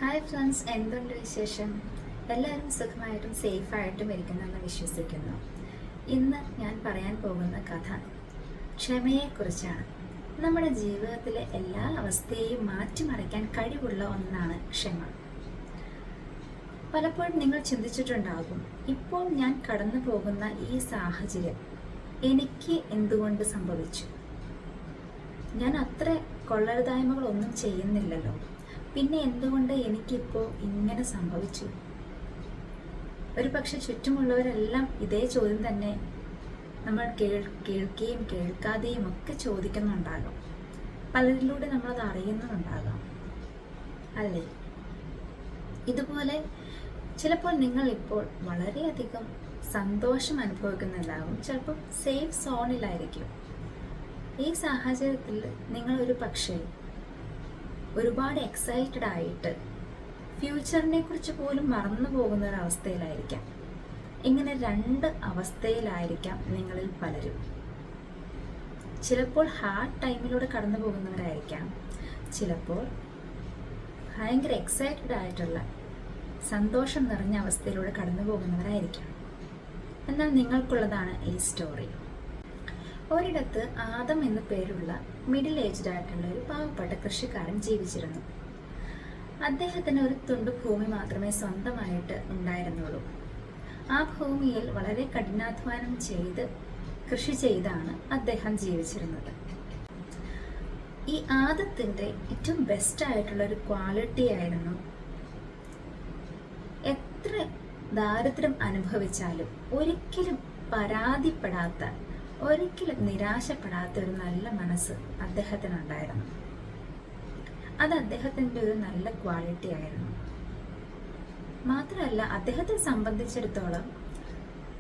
Hi friends, എന്തുണ്ട് വിശേഷം? എല്ലാവരും സുഖമായിട്ടും സേഫായിട്ടും ഇരിക്കുന്നെന്ന് വിശ്വസിക്കുന്നു. ഇന്ന് ഞാൻ പറയാൻ പോകുന്ന കഥ ക്ഷമയെക്കുറിച്ചാണ്. നമ്മുടെ ജീവിതത്തിലെ എല്ലാ അവസ്ഥയെയും മാറ്റിമറിക്കാൻ കഴിവുള്ള ഒന്നാണ് ക്ഷമ. പലപ്പോഴും നിങ്ങൾ ചിന്തിച്ചിട്ടുണ്ടാകും, ഇപ്പോൾ ഞാൻ കടന്നു പോകുന്ന ഈ സാഹചര്യം എനിക്ക് എന്തുകൊണ്ട് സംഭവിച്ചു? ഞാൻ അത്ര കൊള്ളരുതായ്മകളൊന്നും ചെയ്യുന്നില്ലല്ലോ, പിന്നെ എന്തുകൊണ്ട് എനിക്കിപ്പോൾ ഇങ്ങനെ സംഭവിച്ചു? ഒരു പക്ഷെ ചുറ്റുമുള്ളവരെല്ലാം ഇതേ ചോദ്യം തന്നെ നമ്മൾ കേൾക്കുകയും കേൾക്കാതെയും ഒക്കെ ചോദിക്കുന്നുണ്ടാകാം. പലരിലൂടെ നമ്മളത് അറിയുന്നുണ്ടാകാം, അല്ലേ? ഇതുപോലെ ചിലപ്പോൾ നിങ്ങൾ ഇപ്പോൾ വളരെയധികം സന്തോഷം അനുഭവിക്കുന്നുണ്ടാകും, ചിലപ്പോൾ സേഫ് സോണിലായിരിക്കും. ഈ സാഹചര്യത്തിൽ നിങ്ങൾ ഒരു പക്ഷേ ഒരുപാട് എക്സൈറ്റഡ് ആയിട്ട് ഫ്യൂച്ചറിനെ കുറിച്ച് പോലും മറന്നു പോകുന്ന ഒരവസ്ഥയിലായിരിക്കാം. ഇങ്ങനെ രണ്ട് അവസ്ഥയിലായിരിക്കാം നിങ്ങളിൽ പലരും. ചിലപ്പോൾ ഹാർഡ് ടൈമിലൂടെ കടന്നു പോകുന്നവരായിരിക്കാം, ചിലപ്പോൾ ഭയങ്കര എക്സൈറ്റഡ് ആയിട്ടുള്ള സന്തോഷം നിറഞ്ഞ അവസ്ഥയിലൂടെ കടന്നു പോകുന്നവരായിരിക്കാം. എന്നാൽ നിങ്ങൾക്കുള്ളതാണ് ഈ സ്റ്റോറി. ഒരിടത്ത് ആദം എന്ന പേരുള്ള മിഡിൽ ഏജ്ഡ് ആയിട്ടുള്ള ഒരു പാവപ്പെട്ട കൃഷിക്കാരൻ ജീവിച്ചിരുന്നു. അദ്ദേഹത്തിന് ഒരു തുണ്ട് ഭൂമി മാത്രമേ സ്വന്തമായിട്ട് ഉണ്ടായിരുന്നുള്ളൂ. ആ ഭൂമിയിൽ വളരെ കഠിനാധ്വാനം ചെയ്ത് കൃഷി ചെയ്താണ് അദ്ദേഹം ജീവിച്ചിരുന്നത്. ഈ ആദത്തിന്റെ ഏറ്റവും ബെസ്റ്റ് ആയിട്ടുള്ള ഒരു ക്വാളിറ്റി ആയിരുന്നു, എത്ര ദാരിദ്ര്യം അനുഭവിച്ചാലും ഒരിക്കലും പരാതിപ്പെടാത്ത, ഒരിക്കലും നിരാശപ്പെടാത്ത ഒരു നല്ല മനസ്സ് അദ്ദേഹത്തിനുണ്ടായിരുന്നു. അത് അദ്ദേഹത്തിൻ്റെ ഒരു നല്ല ക്വാളിറ്റി ആയിരുന്നു. മാത്രമല്ല, അദ്ദേഹത്തെ സംബന്ധിച്ചിടത്തോളം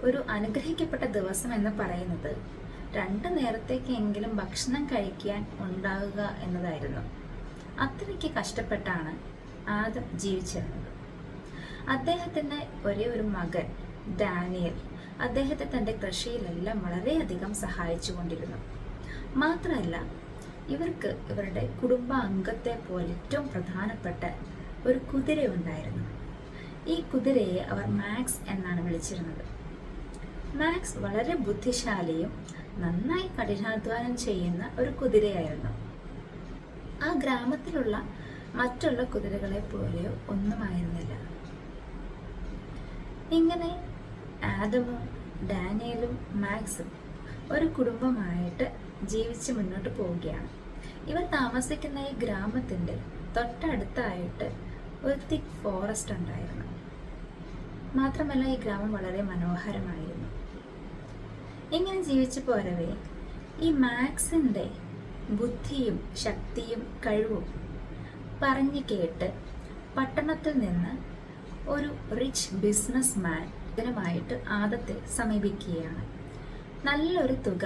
ഒരു അനുഗ്രഹിക്കപ്പെട്ട ദിവസം എന്ന് പറയുന്നത് 2 നേരത്തേക്കെങ്കിലും ഭക്ഷണം കഴിക്കാൻ ഉണ്ടാവുക എന്നതായിരുന്നു. അത്രയ്ക്ക് കഷ്ടപ്പെട്ടാണ് ആദം ജീവിച്ചിരുന്നത്. അദ്ദേഹത്തിൻ്റെ ഒരേ ഒരു മകൻ ഡാനിയൽ അദ്ദേഹത്തെ തൻ്റെ കൃഷിയിലെല്ലാം വളരെയധികം സഹായിച്ചു കൊണ്ടിരുന്നു. മാത്രമല്ല, ഇവർക്ക് ഇവരുടെ കുടുംബാംഗത്തെ പോലെ ഏറ്റവും പ്രധാനപ്പെട്ട ഒരു കുതിര ഉണ്ടായിരുന്നു. ഈ കുതിരയെ അവർ മാക്സ് എന്നാണ് വിളിച്ചിരുന്നത്. മാക്സ് വളരെ ബുദ്ധിശാലിയും നന്നായി കഠിനാധ്വാനം ചെയ്യുന്ന ഒരു കുതിരയായിരുന്നു. ആ ഗ്രാമത്തിലുള്ള മറ്റുള്ള കുതിരകളെ പോലെയോ ഒന്നുമായിരുന്നില്ല. ഇങ്ങനെ ആദമും ഡാനിയലും മാക്സും ഒരു കുടുംബമായിട്ട് ജീവിച്ച് മുന്നോട്ട് പോവുകയാണ്. ഇവർ താമസിക്കുന്ന ഈ ഗ്രാമത്തിൻ്റെ തൊട്ടടുത്തായിട്ട് ഒരു തിക്ക് ഫോറസ്റ്റ് ഉണ്ടായിരുന്നു. മാത്രമല്ല, ഈ ഗ്രാമം വളരെ മനോഹരമായിരുന്നു. ഇങ്ങനെ ജീവിച്ചു പോരവേ ഈ മാക്സിൻ്റെ ബുദ്ധിയും ശക്തിയും കഴിവും പറഞ്ഞു കേട്ട് പട്ടണത്തിൽ നിന്ന് ഒരു റിച്ച് ബിസിനസ് മാൻ ായിട്ട് ആദത്തെ സമീപിക്കുകയാണ്. നല്ലൊരു തുക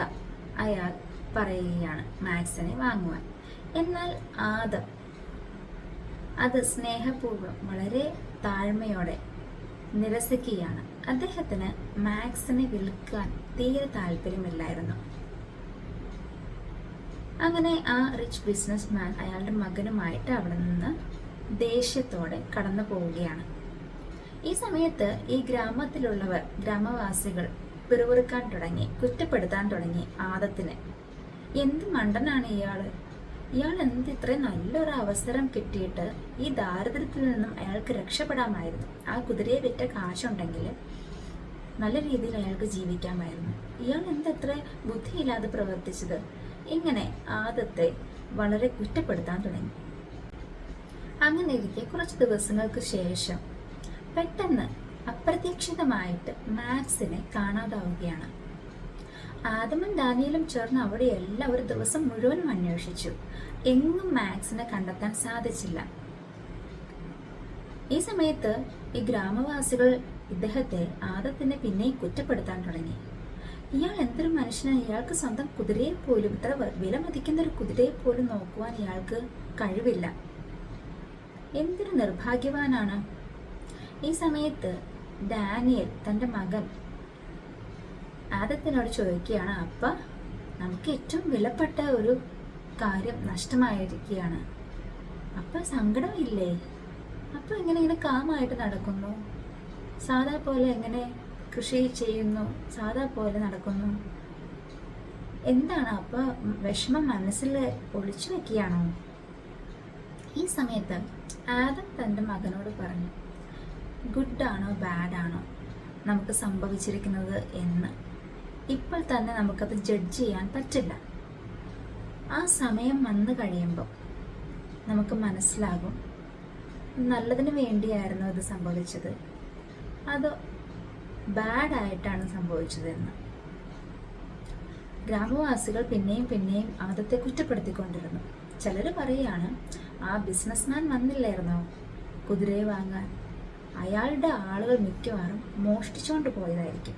അയാൾ പറയുകയാണ് മാക്സിനെ വാങ്ങുവാൻ. എന്നാൽ ആദം അത് സ്നേഹപൂർവ്വം വളരെ താഴ്മയോടെ നിരസിക്കുകയാണ്. അദ്ദേഹത്തിന് മാക്സിനെ വിൽക്കാൻ തീരെ താല്പര്യമില്ലായിരുന്നു. അങ്ങനെ ആ റിച്ച് ബിസിനസ് മാൻ അയാളുടെ മകനുമായിട്ട് അവിടെ നിന്ന് ദേഷ്യത്തോടെ കടന്നു പോവുകയാണ്. ഈ സമയത്ത് ഈ ഗ്രാമത്തിലുള്ളവർ, ഗ്രാമവാസികൾ പിറുപിറുക്കാൻ തുടങ്ങി, കുറ്റപ്പെടുത്താൻ തുടങ്ങി ആദത്തിനെ. എന്ത് മണ്ടനാണ് ഇയാൾ എന്ത് ഇത്രയും നല്ലൊരു അവസരം കിട്ടിയിട്ട് ഈ ദാരിദ്ര്യത്തിൽ നിന്നും അയാൾക്ക് രക്ഷപ്പെടാമായിരുന്നു. ആ കുതിരയെ വിറ്റ കാശുണ്ടെങ്കിൽ നല്ല രീതിയിൽ അയാൾക്ക് ജീവിക്കാമായിരുന്നു. ഇയാൾ എത്ര ബുദ്ധിയില്ലാതെ പ്രവർത്തിച്ചത്? ഇങ്ങനെ ആദത്തെ വളരെ കുറ്റപ്പെടുത്താൻ തുടങ്ങി. അങ്ങനെ ഇരിക്കെ കുറച്ച് ദിവസങ്ങൾക്ക് ശേഷം പെട്ടെന്ന് അപ്രതീക്ഷിതമായിട്ട് മാക്സിനെ കാണാതാവുകയാണ്. ആദമും ഡാനിയലും ചേർന്ന് അവിടെയെല്ലാം ഒരു ദിവസം മുഴുവനും അന്വേഷിച്ചു. എങ്ങും മാക്സിനെ കണ്ടെത്താൻ സാധിച്ചില്ല. ഈ സമയത്ത് ഈ ഗ്രാമവാസികൾ ഇദ്ദേഹത്തെ ആദത്തിനെ പിന്നെയും കുറ്റപ്പെടുത്താൻ തുടങ്ങി. ഇയാൾ എന്തൊരു മനുഷ്യനാണ്, ഇയാൾക്ക് സ്വന്തം കുതിരയെ പോലും, ഇത്ര വില മതിക്കുന്ന ഒരു കുതിരയെ പോലും നോക്കുവാൻ ഇയാൾക്ക് കഴിവില്ല. എന്തൊരു നിർഭാഗ്യവാനാണ്. ഈ സമയത്ത് ഡാനിയൽ തൻ്റെ മകൻ ആദത്തിനോട് ചോദിക്കുകയാണ്, അപ്പ നമുക്ക് ഏറ്റവും വിലപ്പെട്ട ഒരു കാര്യം നഷ്ടമായിരിക്കുകയാണ്, അപ്പൊ സങ്കടമില്ലേ? അപ്പോൾ ഇങ്ങനെ കാമായിട്ട് നടക്കുന്നു, സാധാ പോലെ എങ്ങനെ കൃഷി ചെയ്യുന്നു, സാധാ പോലെ നടക്കുന്നു. എന്താണ് അപ്പോൾ വിഷമം മനസ്സിൽ ഒളിച്ചു വെക്കുകയാണോ? ഈ സമയത്ത് ആദം തൻ്റെ മകനോട് പറഞ്ഞു, ഗുഡാണോ ബാഡാണോ നമുക്ക് സംഭവിച്ചിരിക്കുന്നത് എന്ന് ഇപ്പോൾ തന്നെ നമുക്കത് ജഡ്ജ് ചെയ്യാൻ പറ്റില്ല. ആ സമയം വന്നു കഴിയുമ്പോൾ നമുക്ക് മനസ്സിലാകും നല്ലതിന് വേണ്ടിയായിരുന്നു ഇത് സംഭവിച്ചത്, അതോ ബാഡായിട്ടാണ് സംഭവിച്ചതെന്ന്. ഗ്രാമവാസികൾ പിന്നെയും ആദത്തെ കുറ്റപ്പെടുത്തിക്കൊണ്ടിരുന്നു. ചിലർ പറയുകയാണ്, ആ ബിസിനസ്മാൻ വന്നില്ലായിരുന്നോ കുതിരയെ വാങ്ങാൻ, അയാളുടെ ആളുകൾ മിക്കവാറും മോഷ്ടിച്ചുകൊണ്ട് പോയതായിരിക്കും,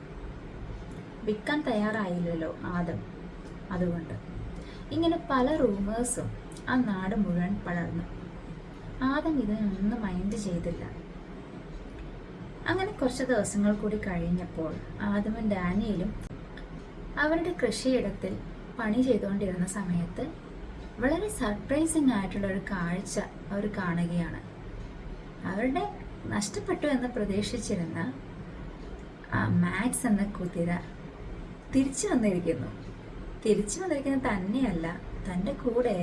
വിൽക്കാൻ തയ്യാറായില്ലല്ലോ ആദം, അതുകൊണ്ട്. ഇങ്ങനെ പല റൂമേഴ്സും ആ നാട് മുഴുവൻ പടർന്നു. ആദം ഇതിനൊന്നും മൈൻഡ് ചെയ്തില്ല. അങ്ങനെ കുറച്ച് ദിവസങ്ങൾ കൂടി കഴിഞ്ഞപ്പോൾ ആദമും ഡാനിയലും അവരുടെ കൃഷിയിടത്തിൽ പണി ചെയ്തുകൊണ്ടിരുന്ന സമയത്ത് വളരെ സർപ്രൈസിങ് ആയിട്ടുള്ള ഒരു കാഴ്ച അവർ കാണുകയാണ്. അവരുടെ നഷ്ടപ്പെട്ടു എന്ന് പ്രതീക്ഷിച്ചിരുന്ന ആ മാക്സ് എന്ന കുതിര തിരിച്ചു വന്നിരിക്കുന്നത് തന്നെയല്ല, തൻ്റെ കൂടെ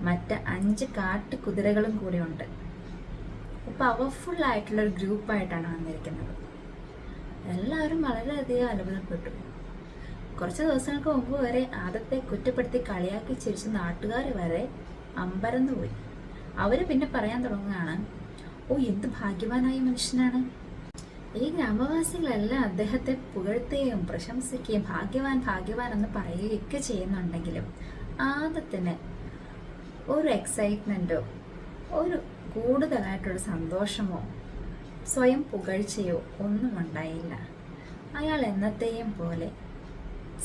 മറ്റ് 5 കാട്ടു കുതിരകളും കൂടെ ഉണ്ട്. പവർഫുൾ ആയിട്ടുള്ളൊരു ഗ്രൂപ്പായിട്ടാണ് വന്നിരിക്കുന്നത്. എല്ലാവരും വളരെയധികം അത്ഭുതപ്പെട്ടു. കുറച്ച് ദിവസങ്ങൾക്ക് മുമ്പ് വരെ ആദത്തെ കുറ്റപ്പെടുത്തി കളിയാക്കി ചിരിച്ച നാട്ടുകാർ വരെ അമ്പരന്നു പോയി. അവർ പിന്നെ പറയാൻ തുടങ്ങുകയാണ്, ഓ എന്ത് ഭാഗ്യവാനായ മനുഷ്യനാണ്. ഈ ഗ്രാമവാസികളെല്ലാം അദ്ദേഹത്തെ പുകഴ്ത്തുകയും പ്രശംസിക്കുകയും ഭാഗ്യവാൻ എന്ന് പറയുകയൊക്കെ ചെയ്യുന്നുണ്ടെങ്കിലും ആദത്തിന് ഒരു എക്സൈറ്റ്മെൻറ്റോ ഒരു കൂടുതലായിട്ടൊരു സന്തോഷമോ സ്വയം പുകഴ്ചയോ ഒന്നും ഉണ്ടായില്ല. അയാൾ എന്നത്തെയും പോലെ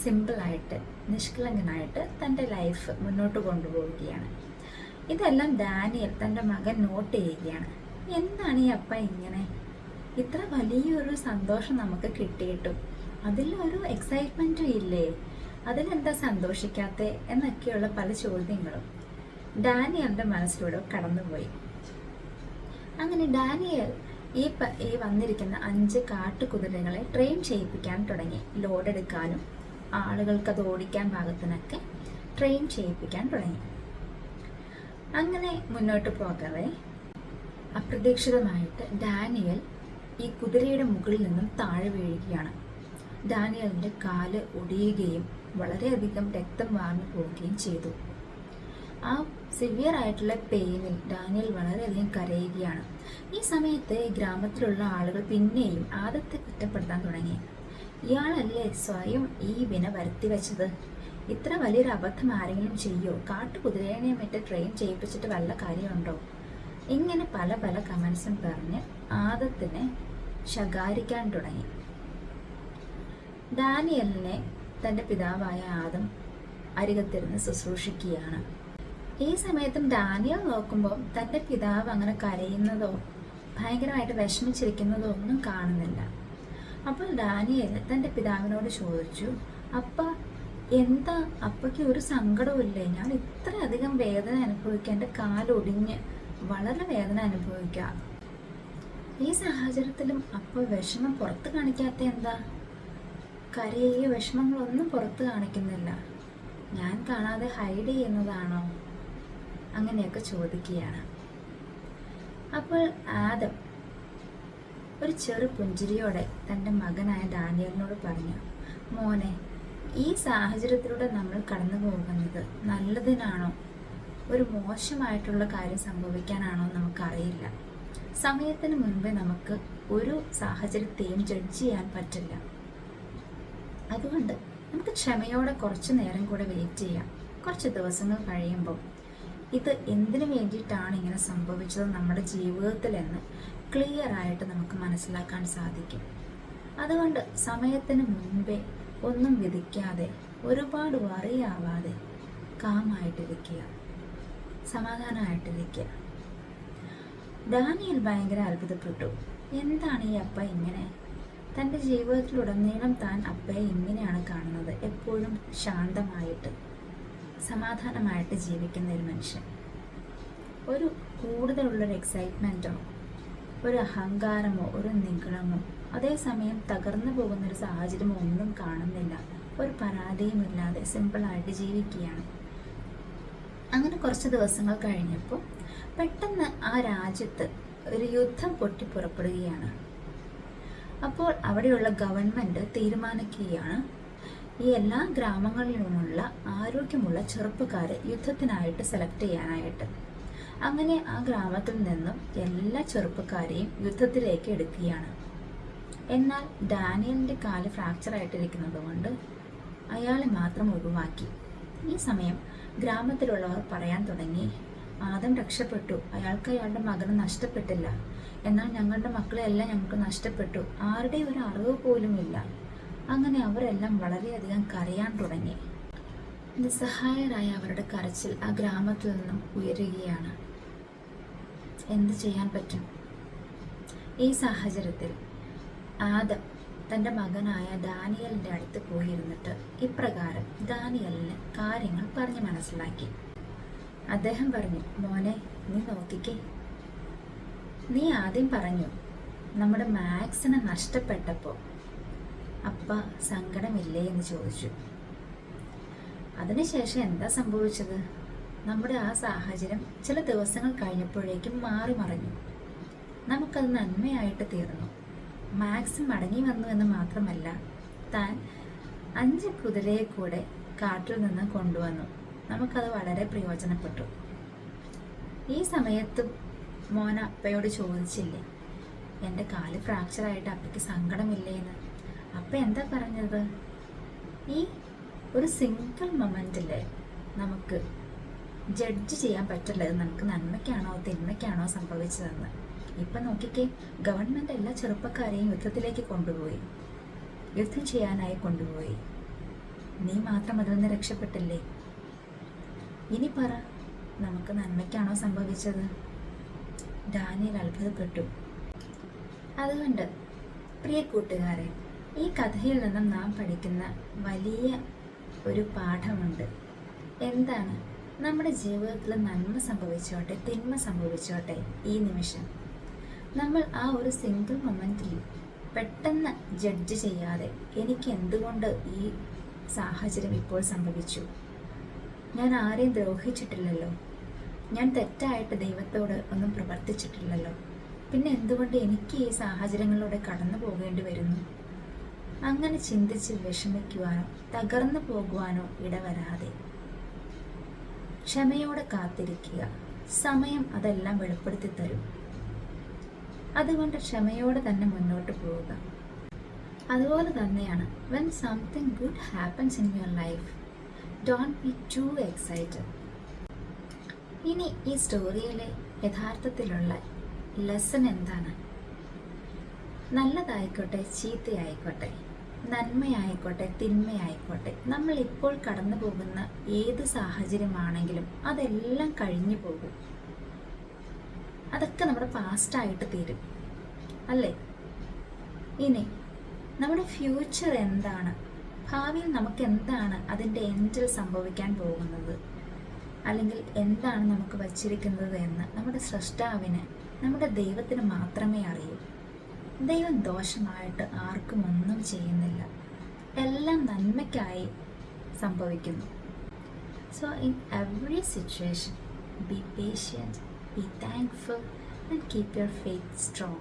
സിമ്പിളായിട്ട് നിഷ്കളങ്കനായിട്ട് തൻ്റെ ലൈഫ് മുന്നോട്ട് കൊണ്ടുപോവുകയാണ്. ഇതെല്ലാം ഡാനിയൽ തൻ്റെ മകൻ നോട്ട് ചെയ്യുകയാണ്. എന്താണ് ഈ അപ്പ ഇങ്ങനെ, ഇത്ര വലിയൊരു സന്തോഷം നമുക്ക് കിട്ടിയിട്ടും അതിലൊരു എക്സൈറ്റ്മെൻറ്റും ഇല്ലേ, അതിലെന്താ സന്തോഷിക്കാത്തേ എന്നൊക്കെയുള്ള പല ചോദ്യങ്ങളും ഡാനിയലിൻ്റെ മനസ്സിലൂടെ കടന്നുപോയി. അങ്ങനെ ഡാനിയൽ ഈ വന്നിരിക്കുന്ന 5 കാട്ടുകുതിരകളെ ട്രെയിൻ ചെയ്യിപ്പിക്കാൻ തുടങ്ങി. ലോഡ് എടുക്കാനും ആളുകൾക്ക് അത് ഓടിക്കാൻ പാകത്തിനൊക്കെ ട്രെയിൻ ചെയ്യിപ്പിക്കാൻ തുടങ്ങി. അങ്ങനെ മുന്നോട്ട് പോകവേ അപ്രതീക്ഷിതമായിട്ട് ഡാനിയൽ ഈ കുതിരയുടെ മുകളിൽ നിന്നും താഴെ വീഴുകയാണ്. ഡാനിയലിൻ്റെ കാല് ഒടിയുകയും വളരെയധികം രക്തം വാർന്നു പോവുകയും ചെയ്തു. ആ സിവിയർ ആയിട്ടുള്ള പെയിനിൽ ഡാനിയൽ വളരെയധികം കരയുകയാണ്. ഈ സമയത്ത് ഗ്രാമത്തിലുള്ള ആളുകൾ പിന്നെയും ആദത്തെ കുറ്റപ്പെടുത്താൻ തുടങ്ങി. ഇയാളല്ലേ സ്വയം ഈ വിന വരുത്തി വെച്ചത്, ഇത്ര വലിയൊരു അബദ്ധം ആരെങ്കിലും ചെയ്യോ, കാട്ടുകുതിരേനെ മറ്റേ ട്രെയിൻ ചെയ്യിപ്പിച്ചിട്ട് വല്ല കാര്യമുണ്ടോ, ഇങ്ങനെ പല കമൻസും പറഞ്ഞ് ആദത്തിനെ ശകാരിക്കാൻ തുടങ്ങി. ഡാനിയലിനെ തൻ്റെ പിതാവായ ആദം അരികത്തിരുന്ന് ശുശ്രൂഷിക്കുകയാണ്. ഈ സമയത്തും ഡാനിയൽ നോക്കുമ്പോൾ തൻ്റെ പിതാവ് അങ്ങനെ കരയുന്നതോ ഭയങ്കരമായിട്ട് വിഷമിച്ചിരിക്കുന്നതോ ഒന്നും കാണുന്നില്ല. അപ്പോൾ ഡാനിയൽ തൻ്റെ പിതാവിനോട് ചോദിച്ചു, അപ്പ എന്താ അപ്പയ്ക്ക് ഒരു സങ്കടമില്ലേ, ഞാൻ ഇത്രയധികം വേദന അനുഭവിക്കുക, എൻ്റെ കാലൊടിഞ്ഞ് വളരെ വേദന അനുഭവിക്കുക, ഈ സാഹചര്യത്തിലും അപ്പോൾ വിഷമം പുറത്ത് കാണിക്കാത്ത എന്താ, കരയെ വിഷമങ്ങളൊന്നും പുറത്ത് കാണിക്കുന്നില്ല, ഞാൻ കാണാതെ ഹൈഡ് ചെയ്യുന്നതാണോ, അങ്ങനെയൊക്കെ ചോദിക്കുകയാണ്. അപ്പോൾ ആദം ഒരു ചെറു പുഞ്ചിരിയോടെ തൻ്റെ മകനായ ഡാനിയലിനോട് പറഞ്ഞു, മോനെ, ഈ സാഹചര്യത്തിലൂടെ നമ്മൾ കടന്നു പോകുന്നത് നല്ലതിനാണോ ഒരു മോശമായിട്ടുള്ള കാര്യം സംഭവിക്കാനാണോ നമുക്കറിയില്ല. സമയത്തിന് മുൻപേ നമുക്ക് ഒരു സാഹചര്യത്തെയും ജഡ്ജ് ചെയ്യാൻ പറ്റില്ല. അതുകൊണ്ട് നമുക്ക് ക്ഷമയോടെ കുറച്ച് നേരം കൂടെ വെയിറ്റ് ചെയ്യാം. കുറച്ച് ദിവസങ്ങൾ കഴിയുമ്പോൾ ഇത് എന്തിനു വേണ്ടിയിട്ടാണ് ഇങ്ങനെ സംഭവിച്ചത് നമ്മുടെ ജീവിതത്തിലെന്ന് ക്ലിയർ ആയിട്ട് നമുക്ക് മനസ്സിലാക്കാൻ സാധിക്കും. അതുകൊണ്ട് സമയത്തിന് മുൻപേ ഒന്നും വിധിക്കാതെ ഒരുപാട് വറിയാവാതെ കാമായിട്ടിരിക്കുക, സമാധാനമായിട്ടിരിക്കുക. ഡാനിയൽ ഭയങ്കര അത്ഭുതപ്പെട്ടു. എന്താണ് ഈ അപ്പ ഇങ്ങനെ, തൻ്റെ ജീവിതത്തിലുടനീളം താൻ അപ്പയെ ഇങ്ങനെയാണ് കാണുന്നത്, എപ്പോഴും ശാന്തമായിട്ട് സമാധാനമായിട്ട് ജീവിക്കുന്ന ഒരു മനുഷ്യൻ. ഒരു കൂടുതലുള്ളൊരു എക്സൈറ്റ്മെൻറ്റോ ഒരു അഹങ്കാരമോ ഒരു നിഗളമോ അതേസമയം തകർന്നു പോകുന്നൊരു സാഹചര്യമോ ഒന്നും കാണുന്നില്ല. ഒരു പരാതിയുമില്ലാതെ സിമ്പിളായിട്ട് ജീവിക്കുകയാണ്. അങ്ങനെ കുറച്ച് ദിവസങ്ങൾ കഴിഞ്ഞപ്പോൾ പെട്ടെന്ന് ആ രാജ്യത്ത് ഒരു യുദ്ധം പൊട്ടിപ്പുറപ്പെടുകയാണ്. അപ്പോൾ അവിടെയുള്ള ഗവൺമെൻറ് തീരുമാനിക്കുകയാണ് ഈ എല്ലാ ഗ്രാമങ്ങളിലുമുള്ള ആരോഗ്യമുള്ള ചെറുപ്പക്കാരെ യുദ്ധത്തിനായിട്ട് സെലക്ട് ചെയ്യാനായിട്ട്. അങ്ങനെ ആ ഗ്രാമത്തിൽ നിന്നും എല്ലാ ചെറുപ്പക്കാരെയും യുദ്ധത്തിലേക്ക് എടുക്കുകയാണ്. എന്നാൽ ഡാനിയലിൻ്റെ കാല് ഫ്രാക്ചറായിട്ടിരിക്കുന്നത് കൊണ്ട് അയാളെ മാത്രം ഒഴിവാക്കി. ഈ സമയം ഗ്രാമത്തിലുള്ളവർ പറയാൻ തുടങ്ങി, ആദം രക്ഷപ്പെട്ടു, അയാൾക്ക് അയാളുടെ മകനെ നഷ്ടപ്പെട്ടില്ല. എന്നാൽ ഞങ്ങളുടെ മക്കളെല്ലാം ഞങ്ങൾക്ക് നഷ്ടപ്പെട്ടു, ആരുടെയും ഒരു അറിവ് പോലുമില്ല. അങ്ങനെ അവരെല്ലാം വളരെയധികം കരയാൻ തുടങ്ങി. നിസ്സഹായരായ അവരുടെ കരച്ചിൽ ആ ഗ്രാമത്തിൽ നിന്നും ഉയരുകയാണ്. എന്ത് ചെയ്യാൻ പറ്റും? ഈ സാഹചര്യത്തിൽ ആദം തൻ്റെ മകനായ ദാനിയലിൻ്റെ അടുത്ത് പോയിരുന്നിട്ട് ഇപ്രകാരം ദാനിയലിന് കാര്യങ്ങൾ പറഞ്ഞു മനസ്സിലാക്കി. അദ്ദേഹം പറഞ്ഞു, മോനെ, നീ നോക്കിക്കേ, നീ ആദ്യം പറഞ്ഞു നമ്മുടെ മാത്സിനെ നഷ്ടപ്പെട്ടപ്പോൾ അപ്പ സങ്കടമില്ലേ എന്ന് ചോദിച്ചു. അതിനുശേഷം എന്താ സംഭവിച്ചത്? നമ്മുടെ ആ സാഹചര്യം ചില ദിവസങ്ങൾ കഴിഞ്ഞപ്പോഴേക്കും മാറി മറിഞ്ഞു. നമുക്കത് നന്മയായിട്ട് തീർന്നു. മാത്സ് മടങ്ങി വന്നു എന്ന് മാത്രമല്ല, താൻ 5 കുതിരയെ കൂടെ കാട്ടിൽ നിന്ന് കൊണ്ടുവന്നു. നമുക്കത് വളരെ പ്രയോജനപ്പെട്ടു. ഈ സമയത്ത് മോൻ അപ്പയോട് ചോദിച്ചില്ലേ, എൻ്റെ കാല് ഫ്രാക്ചറായിട്ട് അപ്പയ്ക്ക് സങ്കടമില്ലേ എന്ന്? അപ്പ എന്താ പറഞ്ഞത്? ഈ ഒരു സിംഗിൾ മൊമെൻറ്റിൽ നമുക്ക് ജഡ്ജ് ചെയ്യാൻ പറ്റില്ല ഇത് നമുക്ക് നന്മയ്ക്കാണോ തിന്മയ്ക്കാണോ സംഭവിച്ചതെന്ന്. ഇപ്പം നോക്കിക്കേ, ഗവൺമെൻറ് എല്ലാ ചെറുപ്പക്കാരെയും യുദ്ധത്തിലേക്ക് കൊണ്ടുപോയി, യുദ്ധം ചെയ്യാനായി കൊണ്ടുപോയി. നീ മാത്രം അതിൽ നിന്ന് രക്ഷപ്പെട്ടില്ലേ? ഇനി പറ, നമുക്ക് നന്മയ്ക്കാണോ സംഭവിച്ചത്? ഡാനിയൽ അത്ഭുതപ്പെട്ടു. അതുകൊണ്ട് പ്രിയ കൂട്ടുകാരെ, ഈ കഥയിൽ നിന്നും നാം പഠിക്കുന്ന വലിയ ഒരു പാഠമുണ്ട്. എന്താണ്? നമ്മുടെ ജീവിതത്തിൽ നന്മ സംഭവിച്ചോട്ടെ തിന്മ സംഭവിച്ചോട്ടെ, ഈ നിമിഷം നമ്മൾ ആ ഒരു സിംഗിൾ മൊമെൻറ്റിൽ പെട്ടെന്ന് ജഡ്ജ് ചെയ്യാതെ എനിക്ക് എന്തുകൊണ്ട് ഈ സാഹചര്യം ഇപ്പോൾ സംഭവിച്ചു, ഞാൻ ആരെയും ദ്രോഹിച്ചിട്ടില്ലല്ലോ, ഞാൻ തെറ്റായിട്ട് ദൈവത്തോട് ഒന്നും പ്രവർത്തിച്ചിട്ടില്ലല്ലോ, പിന്നെ എന്തുകൊണ്ട് എനിക്ക് ഈ സാഹചര്യങ്ങളിലൂടെ കടന്നു പോകേണ്ടി വരുന്നു? അങ്ങനെ ചിന്തിച്ച് വിഷമിക്കുവാനോ തകർന്നു പോകുവാനോ ഇടവരാതെ ക്ഷമയോടെ കാത്തിരിക്കുക. സമയം അതെല്ലാം വെളിപ്പെടുത്തി തരും. അതുകൊണ്ട് ക്ഷമയോടെ തന്നെ മുന്നോട്ട് പോവുക. അതുപോലെ തന്നെയാണ്, when something good happens in your life, don't be too excited. ഇനി ഈ സ്റ്റോറിയിലെ യഥാർത്ഥത്തിലുള്ള ലെസൺ എന്താണ്? നല്ലതായിക്കോട്ടെ ചീത്തയായിക്കോട്ടെ, നന്മയായിക്കോട്ടെ തിന്മയായിക്കോട്ടെ, നമ്മൾ ഇപ്പോൾ കടന്നു പോകുന്ന ഏത് സാഹചര്യമാണെങ്കിലും അതെല്ലാം കഴിഞ്ഞു പോകും. അതൊക്കെ നമ്മുടെ പാസ്റ്റായിട്ട് തീരും, അല്ലേ? ഇനി നമ്മുടെ ഫ്യൂച്ചർ എന്താണ്, ഭാവിയിൽ നമുക്ക് എന്താണ് അതിൻ്റെ എൻഡിൽ സംഭവിക്കാൻ പോകുന്നത്, അല്ലെങ്കിൽ എന്താണ് നമുക്ക് വച്ചിരിക്കുന്നത് എന്ന് നമ്മുടെ സ്രഷ്ടാവിന്, നമ്മുടെ ദൈവത്തിന് മാത്രമേ അറിയൂ. ദൈവം ദോഷമായിട്ട് ആർക്കും ഒന്നും ചെയ്യുന്നില്ല, എല്ലാം നന്മയ്ക്കായി സംഭവിക്കുന്നു. So in every situation, be patient, be thankful and keep your faith strong.